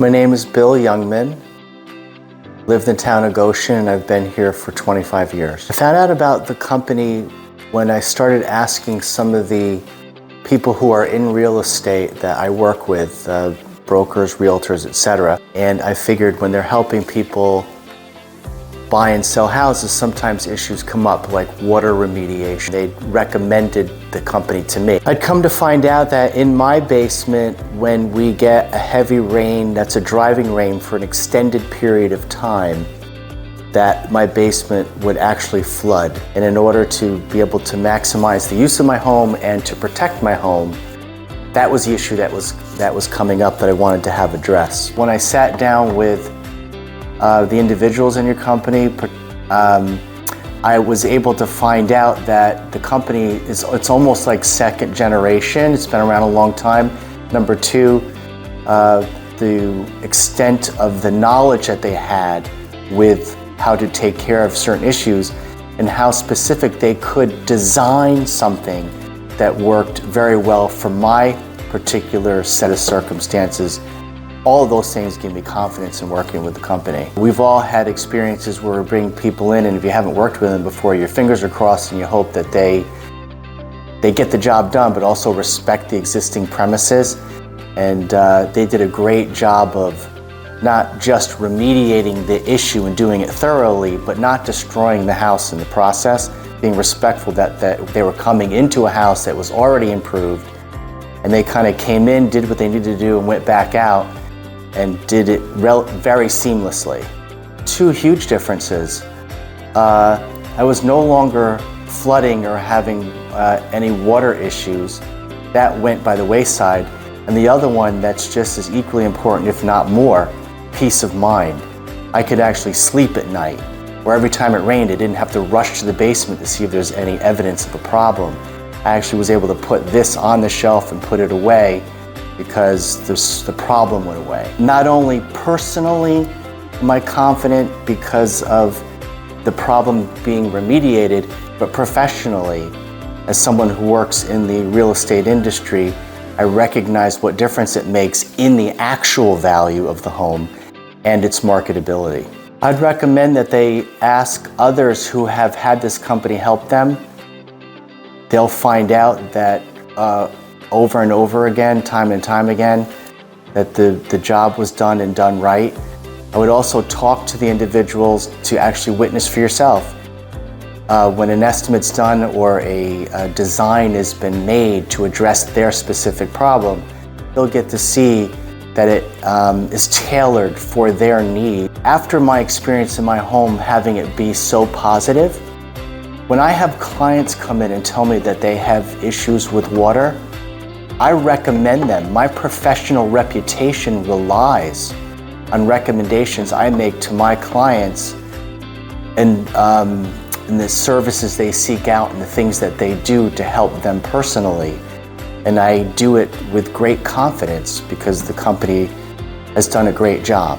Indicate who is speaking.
Speaker 1: My name is Bill Youngman. Lived in the town of Goshen, and I've been here for 25 years. I found out about the company when I started asking some of the people who are in real estate that I work with, brokers, realtors, etc. And I figured when they're helping people buy and sell houses, sometimes issues come up like water remediation. They recommended the company to me. I'd come to find out that in my basement, when we get a heavy rain, that's a driving rain for an extended period of time, that my basement would actually flood. And in order to be able to maximize the use of my home and to protect my home, that was the issue that was coming up that I wanted to have addressed. When I sat down with the individuals in your company, I was able to find out that the company it's almost like second generation. It's been around a long time. Number two, the extent of the knowledge that they had with how to take care of certain issues and how specific they could design something that worked very well for my particular set of circumstances. All of those things give me confidence in working with the company. We've all had experiences where we bring people in, and if you haven't worked with them before, your fingers are crossed and you hope that they get the job done, but also respect the existing premises. And they did a great job of not just remediating the issue and doing it thoroughly, but not destroying the house in the process, being respectful that they were coming into a house that was already improved, and they kind of came in, did what they needed to do, and went back out and did it very seamlessly. Two huge differences. I was no longer flooding or having any water issues. That went by the wayside. And the other one that's just as equally important, if not more, peace of mind. I could actually sleep at night, where every time it rained, I didn't have to rush to the basement to see if there's any evidence of a problem. I actually was able to put this on the shelf and put it away because the problem went away. Not only personally am I confident because of the problem being remediated, but professionally, as someone who works in the real estate industry, I recognize what difference it makes in the actual value of the home and its marketability. I'd recommend that they ask others who have had this company help them. They'll find out that over and over again, time and time again, that the job was done and done right. I would also talk to the individuals to actually witness for yourself. When an estimate's done or a design has been made to address their specific problem, they'll get to see that it is tailored for their need. After my experience in my home having it be so positive, when I have clients come in and tell me that they have issues with water, I recommend them. My professional reputation relies on recommendations I make to my clients and the services they seek out and the things that they do to help them personally. And I do it with great confidence because the company has done a great job.